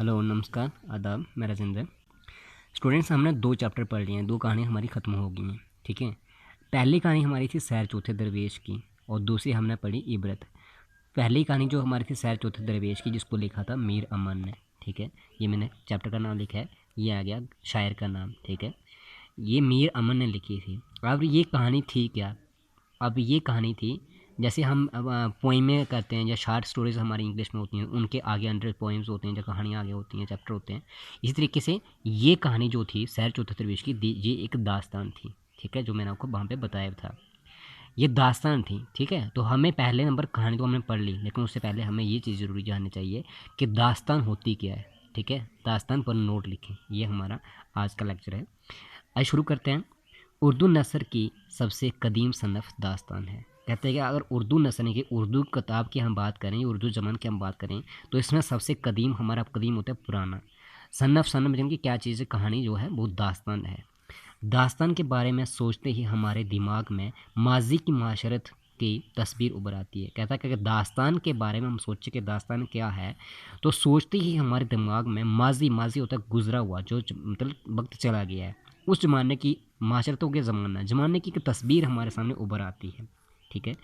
Hello, नमस्कार, आदाब, मैं राजेंद्र। स्टूडेंट्स, हमने 2 चैप्टर पढ़ लिए हैं, 2 कहानी हमारी ख़त्म हो गई हैं, ठीक है। पहली कहानी हमारी थी सैर चौथे दरवेश की और दूसरी हमने पढ़ी इबरत। पहली कहानी जो हमारी थी सैर चौथे दरवेश की, जिसको लिखा था मीर अमन ने, ठीक है। ये मैंने चैप्टर का नाम लिखा है, ये आ गया शायर का नाम, ठीक है। ये मीर अमन ने लिखी थी। अब ये कहानी थी क्या? अब ये कहानी थी, जैसे हम पोइमें करते हैं या शॉर्ट स्टोरीज़ हमारी इंग्लिश में होती हैं, उनके आगे अंडर पोइम्स होते हैं, जो कहानियाँ आगे होती हैं, चैप्टर होते हैं। इसी तरीके से ये कहानी जो थी सैर चौथे दरवेश की, ये एक दास्तान थी, ठीक है, जो मैंने आपको वहाँ पे बताया था। ये दास्तान थी, ठीक है। तो हमें पहले नंबर कहानी तो हमने पढ़ ली, लेकिन उससे पहले हमें ये चीज़ ज़रूरी जाननी चाहिए कि दास्तान होती क्या है, ठीक है। दास्तान पर नोट लिखें, ये हमारा आज का लेक्चर है। आइए शुरू करते हैं। उर्दू नसर की सबसे कदीम सनफ़ दास्तान है। कहते हैं कि अगर उर्दू नसर यानी कि उर्दू किताब की हम बात करें, उर्दू ज़बान की हम बात करें, तो इसमें सबसे कदीम हमारा कदीम होता है पुराना। सनफ़ यानी कि क्या चीज़ है, कहानी जो है वो दास्तान है। दास्तान के बारे में सोचते ही हमारे दिमाग में माजी की माशरत की तस्वीर उभर आती है। कहता है कि अगर दास्तान के बारे में हम सोचें कि दास्तान क्या है, तो सोचते ही हमारे दिमाग में माजी होता है गुज़रा हुआ, जो मतलब वक्त चला गया है, उस ज़माने की माशरतों के ज़माने की एक तस्वीर हमारे सामने उभर आती है, ठीक है।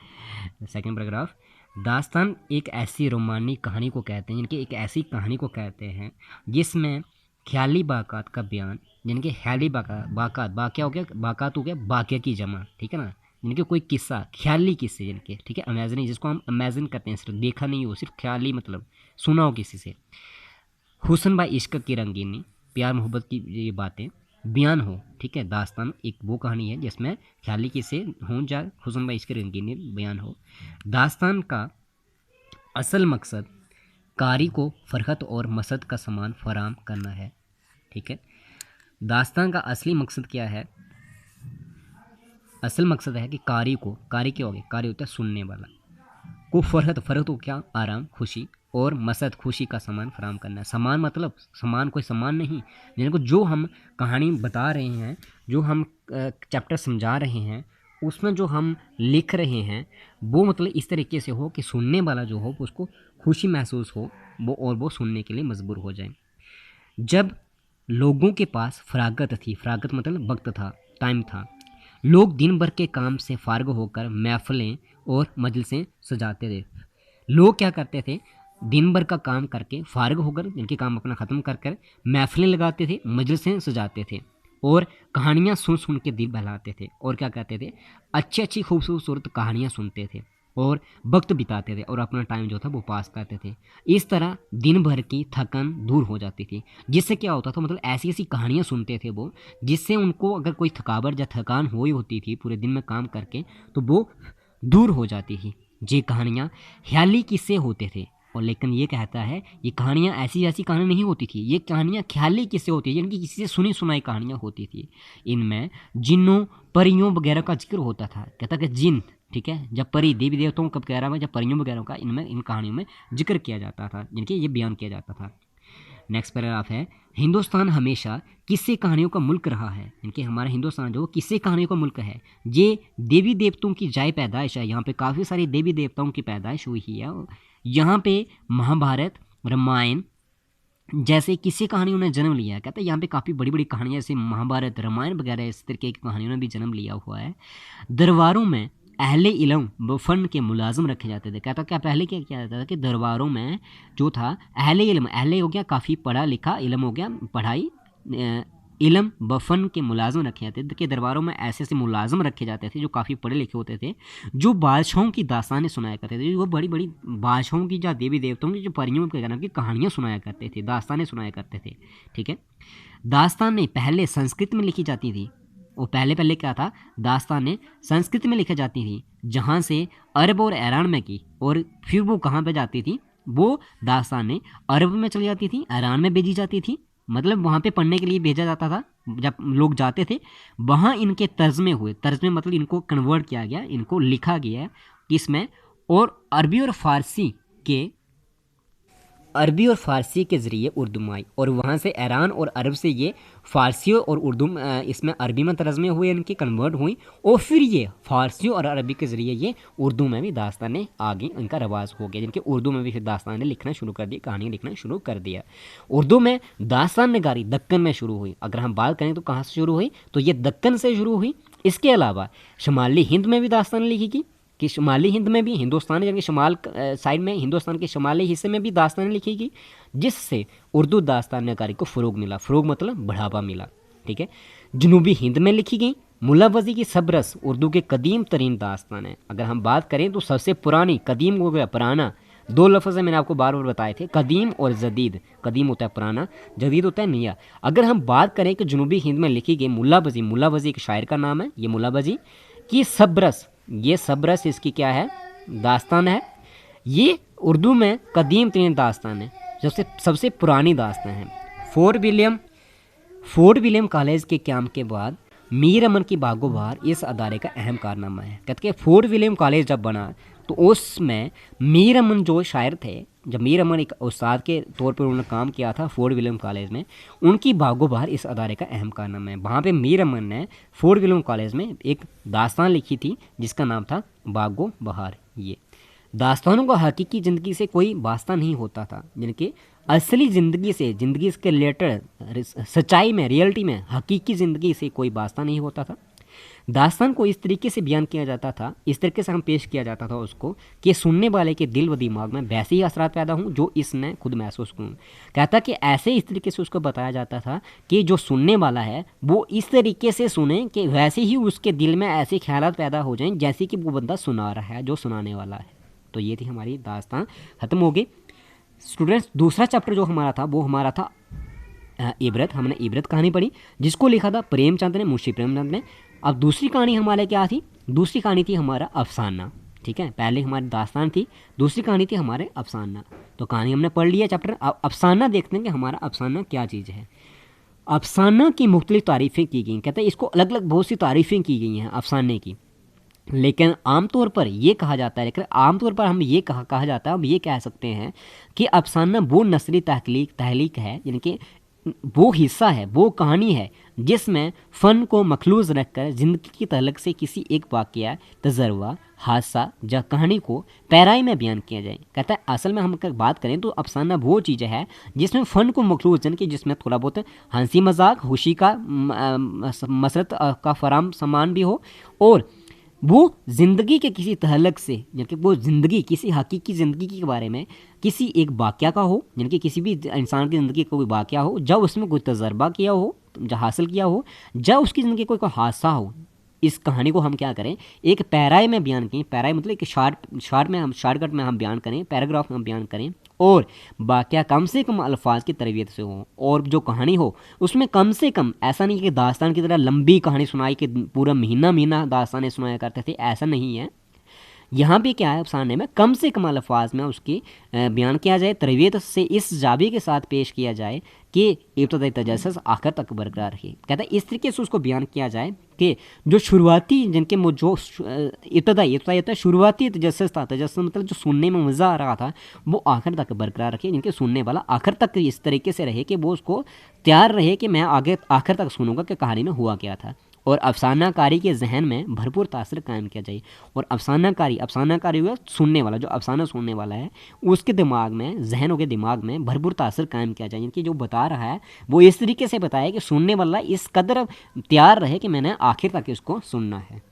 Second paragraph. दास्तान एक ऐसी रोमानी कहानी को कहते हैं, यानी कि एक ऐसी कहानी को कहते हैं जिसमें ख्याली बाकात का बयान, यानी कि ख्याली बाकात, बाक़या हो गया, बाकात हो गया बाक़या की जमा, ठीक है ना। यानी कि कोई किस्सा, ख्याली किस्से, यानी कि ठीक है, इमेजिन, जिसको हम इमेजिन करते हैं, सिर्फ देखा नहीं हो, सिर्फ ख्याली, मतलब सुना हो किसी से। हुस्न बा इश्क की रंगीनी, प्यार मोहब्बत की ये बातें बयान हो, ठीक है। दास्तान एक वो कहानी है जिसमें ख्याली किस्से हों या हुस्न बा इश्क की रंगीनी बयान हो। दास्तान का असल मकसद कारी को फरहत और मसद का सामान फराम करना है, ठीक है। दास्तान का असली मकसद क्या है? असल मकसद है कि कारी क्या हो गया, कारी होता है सुनने वाला, को फ़रहत हो क्या, आराम, खुशी, और मसद खुशी का सामान फराम करना है। सामान मतलब सामान कोई सामान नहीं, जिनको जो हम कहानी बता रहे हैं, जो हम चैप्टर समझा रहे हैं, उसमें जो हम लिख रहे हैं, वो मतलब इस तरीके से हो कि सुनने वाला जो हो उसको खुशी महसूस हो, वो और वो सुनने के लिए मजबूर हो जाए। जब लोगों के पास फरागत थी, फरागत मतलब वक्त था, टाइम था, लोग दिन भर के काम से फारग होकर महफिलें और मजलिसें सजाते थे। लोग क्या करते थे, दिन भर का काम करके फारग होकर, इनके काम अपना ख़त्म कर कर महफिलें लगाते थे, मजलिसें सजाते थे और कहानियाँ सुन सुन के दिल बहलाते थे। और क्या कहते थे, अच्छी अच्छी खूबसूरत कहानियाँ सुनते थे और वक्त बिताते थे और अपना टाइम जो था वो पास करते थे। इस तरह दिन भर की थकान दूर हो जाती थी। जिससे क्या होता था, मतलब ऐसी ऐसी कहानियाँ सुनते थे वो, जिससे उनको अगर कोई थकावट या थकान हुई होती थी पूरे दिन में काम करके, तो वो दूर हो जाती थी। ये कहानियाँ ख्याली किस्से होते थे। और लेकिन ये कहता है ये कहानियाँ ऐसी ऐसी कहानी नहीं होती थी, ये कहानियाँ ख्याली किस्से होती थी, यानी कि किसी से सुनी सुनाई कहानियाँ होती थी। इनमें जिन्नों परियों वगैरह का जिक्र होता था। कहता कि जिन, ठीक है, जब परी देवी देवताओं कब कह रहा है, जब परियों वगैरह का इनमें इन कहानियों में जिक्र किया जाता था, यानी कि ये बयान किया जाता था। नेक्स्ट पैराग्राफ है, हिंदुस्तान हमेशा किस्से कहानियों का मुल्क रहा है, इनके हमारा हिंदुस्तान जो किस्से कहानियों का मुल्क है। ये देवी देवताओं की जाय पैदाइश है, यहाँ पे काफ़ी सारी देवी देवताओं की पैदाइश हुई है। यहाँ पे महाभारत, रामायण जैसे किस्से कहानियों ने जन्म लिया है। कहता है यहाँ पे काफ़ी बड़ी बड़ी कहानियाँ जैसे महाभारत, रामायण वगैरह इस तरीके की कहानियों ने भी जन्म लिया हुआ है। दरबारों में अहले इल्म व फ़न के मुलाजिम रखे जाते थे। कहता क्या पहले क्या किया जाता था कि दरबारों में जो था अहले इल्म, अहले हो गया काफ़ी पढ़ा लिखा, इल्म हो गया पढ़ाई, इल्म व फ़न के मुलाजिम रखे जाते थे कि दरबारों में ऐसे ऐसे मुलाजिम रखे जाते थे जो काफ़ी पढ़े लिखे होते थे, जो बादशाहों की दास्तानें सुनाया करते थे। वो बड़ी बड़ी बादशाहों की या देवी देवताओं की, जो परियों वगैरह की कहानियाँ सुनाया करते थे, दास्तानें सुनाया करते थे, ठीक है। दास्तानें पहले संस्कृत में लिखी जाती थी। वो पहले पहले क्या था, दास्तानें संस्कृत में लिखी जाती थी, जहाँ से अरब और ईरान में की, और फिर वो कहाँ पे जाती थी, वो दास्तानें अरब में चली जाती थी, ईरान में भेजी जाती थी, मतलब वहाँ पे पढ़ने के लिए भेजा जाता था। जब लोग जाते थे वहाँ इनके तर्जमे हुए, तर्जमे मतलब इनको कन्वर्ट किया गया, इनको लिखा गया किसमें, और अरबी और फ़ारसी के अरबी और फ़ारसी के ज़रिए उर्दू में आई और वहाँ से ईरान और अरब से ये फ़ारसी और उर्दू इसमें अरबी में तर्जमे हुए, इनकी कन्वर्ट हुई और फिर ये फ़ारसी और अरबी के ज़रिए ये उर्दू में भी दास्तानें आ गई, इनका रवाज हो गया, जिनके उर्दू में भी फिर दास्तानें लिखना शुरू कर दी, कहानी लिखना शुरू कर दिया। उर्दू में दास्तान नगारी दक्कन में शुरू हुई। अगर हम बात करें तो कहाँ से शुरू हुई, तो ये दक्कन से शुरू हुई। इसके अलावा शुमाली हिंद में भी दास्तान लिखी गई कि शुमाली हिंद में भी, हिंदुस्तान यानी शुमाल साइड में, हिंदुस्तान के शुमाली हिस्से में भी दास्तानें लिखी गई, जिससे उर्दू दास्तान नगारी को फ़रोग मिला। फ़रोग मतलब बढ़ावा मिला, ठीक है। जनूबी हिंद में लिखी गई। मुल्ला वज़ी की सबरस उर्दू के कदीम तरीन दास्तान है। अगर हम बात करें तो सबसे पुरानी, कदीम हो गया पुराना, दो लफ्ज़ मैंने आपको बार बार बताए थे, कदीम और जदीद। कदीम होता है पुराना, जदीद होता है नया। अगर हम बात करें कि जनूबी हिंद में लिखी गई मुल्ला वज़ी एक शायर का नाम है, ये मुल्ला वज़ी की सबरस, ये सबरस इसकी क्या है, दास्तान है। ये उर्दू में कदीम तरीन दास्तान है, सबसे पुरानी दास्तान है। फोर्ट विलियम कॉलेज के क़याम के बाद मीर अमन की बागो बहार इस अदारे का अहम कारनामा है। कहते हैं फोर्ट विलियम कॉलेज जब बना तो उसमें मीर अमन जो शायर थे, जब मीर अमन एक उस्ताद के तौर पर उन्होंने काम किया था फोर्ट विलियम कॉलेज में, उनकी बागो बहार इस अदारे का अहम कारनामा है। वहाँ पे मीर अमन ने फोर्ट विलियम कॉलेज में एक दास्तान लिखी थी जिसका नाम था बागो बहार। ये दास्तानों का हकीकी ज़िंदगी से कोई वास्ता नहीं होता था, जिनके असली ज़िंदगी से, ज़िंदगी के रिलेटेड, सच्चाई में, रियलिटी में, हकीकी ज़िंदगी से कोई वास्ता नहीं होता था। दास्तान को इस तरीके से बयान किया जाता था, इस तरीके से हम पेश किया जाता था उसको कि सुनने वाले के दिल व दिमाग में वैसे ही असरात पैदा हों जो इसने खुद महसूस करूँ। कहता कि ऐसे इस तरीके से उसको बताया जाता था कि जो सुनने वाला है वो इस तरीके से सुने कि वैसे ही उसके दिल में ऐसे ख्यालात पैदा हो जाएं जैसे कि वो बंदा सुना रहा है, जो सुनाने वाला है। तो ये थी हमारी दास्तान, ख़त्म हो गई। स्टूडेंट्स, दूसरा चैप्टर जो हमारा था वो हमारा था इबरत। हमने इबरत कहानी पढ़ी जिसको लिखा था प्रेमचंद ने, मुंशी प्रेमचंद ने। अब दूसरी कहानी हमारे क्या थी, दूसरी कहानी थी हमारा अफसाना, ठीक है। पहले हमारी दास्तान थी, दूसरी कहानी थी हमारे अफसाना। तो कहानी हमने पढ़ लिया चैप्टर। अब अफसाना देखते हैं कि हमारा अफसाना क्या चीज़ है। अफसाना की मुख्तलिफ तारीफ़ें की गई, कहते हैं इसको अलग अलग बहुत सी तारीफ़ें की गई हैं अफसाने की, लेकिन आमतौर पर ये कहा जाता है, लेकिन आमतौर पर हम ये कहा जाता है, हम ये कह सकते हैं कि अफसाना वो नस्ली तहलीक है, यानी कि वो हिस्सा है, वो कहानी है जिसमें फ़न को मखलूज रखकर ज़िंदगी की तहलक से किसी एक वाक़या, तजर्बा, हादसा या कहानी को पैराई में बयान किया जाए। कहता है असल में हम अगर बात करें तो अफसाना वो चीज़ है जिसमें फ़न को मखलूज, यानी कि जिसमें थोड़ा बहुत हंसी मजाक, खुशी का, मसरत का फराम सामान भी हो, और वो ज़िंदगी के किसी तहलक से, यानी वो ज़िंदगी किसी हकीकी ज़िंदगी के बारे में किसी एक वाक़या का हो, यानी कि किसी भी इंसान की ज़िंदगी का कोई वाक़या हो, जब उसमें कोई तजर्बा किया हो, जब हासिल किया हो, जब उसकी ज़िंदगी कोई हादसा हो। इस कहानी को हम क्या करें, एक पैराए में बयान करें। पैराए मतलब एक शॉर्टकट में हम बयान करें, पैराग्राफ में हम बयान करें, और वाक़या कम से कम अल्फाज की तरबियत से हो, और जो कहानी हो उसमें कम से कम, ऐसा नहीं कि दास्तान की तरह लंबी कहानी सुनाई कि पूरा महीना दास्तानें सुनाया करते थे, ऐसा नहीं है। यहाँ भी क्या है, अफसाने में कम से कम अल्फाज में उसकी बयान किया जाए, तरबियत से इस जाबी के साथ पेश किया जाए कि इब्तदाई तजस्सुस आखिर तक बरकरार रहे। कहता है इस तरीके से उसको बयान किया जाए कि जो शुरुआती, जिनके जो इब्तदाई शुरुआती तजस्सुस था, तजस्सुस मतलब जो सुनने में मज़ा आ रहा था, वो आखिर तक बरकरार रखे, जिनके सुनने वाला आखिर तक इस तरीके से रहे कि वो उसको तैयार रहे कि मैं आगे आखिर तक सुनूंगा कि कहानी में हुआ क्या था। और अफसानाकारी के जहन में भरपूर तासर कायम किया जाए। और अफसानाकारी हुआ सुनने वाला, जो अफसाना सुनने वाला है उसके दिमाग में, जहनों के दिमाग में भरपूर तासर कायम किया जाए, यानी जो बता रहा है वो इस तरीके से बताए कि सुनने वाला इस कदर तैयार रहे कि मैंने आखिर तक इसको सुनना है।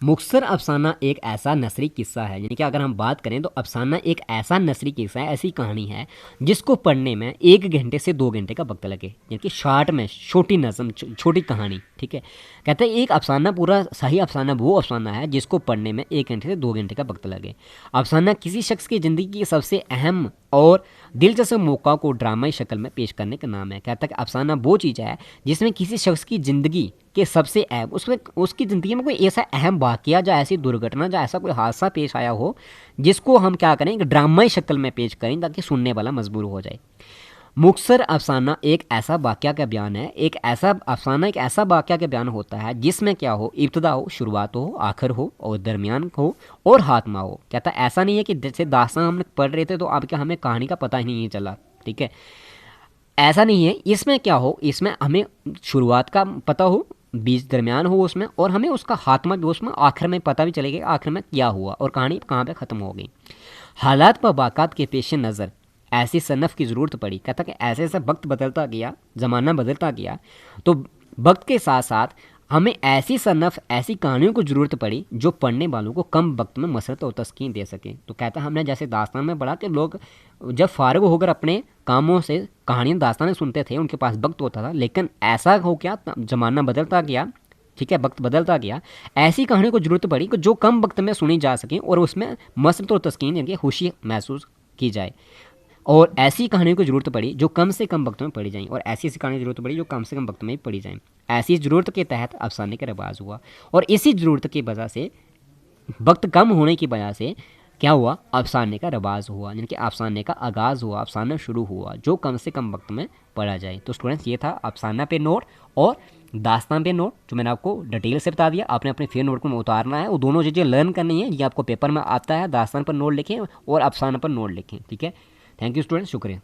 मुख्तसर अफसाना एक ऐसा नसरी किस्सा है, यानी कि अगर हम बात करें तो अफसाना एक ऐसा नसरी किस्सा है, ऐसी कहानी है जिसको पढ़ने में 1 घंटे से 2 घंटे का वक्त लगे, यानी कि शॉर्ट में छोटी नज़म, छोटी कहानी, ठीक है। कहते हैं एक अफसाना, पूरा सही अफसाना वो अफसाना है जिसको पढ़ने में 1 घंटे से 2 घंटे का वक्त लगे। अफसाना किसी शख्स की ज़िंदगी की सबसे अहम और दिलचस्प मौका को ड्रामाई शक्ल में पेश करने का नाम है। कहता है कि अफसाना वो चीज़ है जिसमें किसी शख्स की ज़िंदगी के सबसे अहम, उसमें उसकी ज़िंदगी में कोई ऐसा अहम वाक़या, या ऐसी दुर्घटना, या ऐसा कोई हादसा पेश आया हो जिसको हम क्या करें, ड्रामाई शक्ल में पेश करें ताकि सुनने वाला मजबूर हो जाए। मुख्तसर अफसाना एक ऐसा वाक़या का बयान है, एक ऐसा अफसाना एक ऐसा वाक़या का बयान होता है जिसमें क्या हो, इब्तदा हो, शुरुआत हो, आखिर हो और दरमियान हो और खात्मा हो। कहता है ऐसा नहीं है कि जैसे दास्तान हम पढ़ रहे थे तो अब क्या हमें कहानी का पता ही नहीं चला, ठीक है, ऐसा नहीं है। इसमें क्या हो, इसमें हमें शुरुआत का पता हो, बीच दरमियान हो उसमें, और हमें उसका खात्मा भी उसमें आखिर में पता भी चलेगा आखिर में क्या हुआ और कहानी कहाँ पे ख़त्म हो गई। हालात व वाक़ात के पेश नज़र ऐसी सनफ़ की ज़रूरत पड़ी। कहता कि ऐसे ऐसे वक्त बदलता गया, ज़माना बदलता गया, तो वक्त के साथ साथ हमें ऐसी सनफ़, ऐसी कहानियों को ज़रूरत पड़ी जो पढ़ने वालों को कम वक्त में मसरत और तस्कीन दे सकें। तो कहता हमने जैसे दास्तान में पढ़ा कि लोग जब फ़ारिग होकर अपने कामों से कहानियाँ दास्तानें सुनते थे, उनके पास वक्त होता था, लेकिन ऐसा हो क्या, ज़माना बदलता गया, ठीक है, वक्त बदलता गया, ऐसी कहानियों को ज़रूरत पड़ी कि जो कम वक्त में सुनी जा सकें और उसमें मसरत और तस्कीन यानी कि खुशी महसूस की जाए। और ऐसी कहानियों की ज़रूरत पड़ी जो कम से कम वक्त में पढ़ी जाएँ, और ऐसी ऐसी कहानी की ज़रूरत पड़ी जो कम से कम वक्त में पढ़ी जाएँ। ऐसी ज़रूरत के तहत अफसाने का रिवाज हुआ, और इसी ज़रूरत की वजह से, वक्त कम होने की वजह से क्या हुआ, अफसाने का रिवाज हुआ, यानी कि अफसाने का आगाज़ हुआ, अफसाना शुरू हुआ जो कम से कम वक्त में पढ़ा जाए। तो स्टूडेंट्स ये था अफसाना पे नोट और दास्तान पे नोट, जो मैंने आपको डिटेल से बता दिया। आपने अपने फेयर नोट को उतारना है, वो दोनों चीज़ें लर्न करनी है। ये आपको पेपर में आता है, दास्तान पर नोट लिखें और अफसाना पर नोट लिखें, ठीक है। थैंक यू स्टूडेंट्स, शुक्रिया।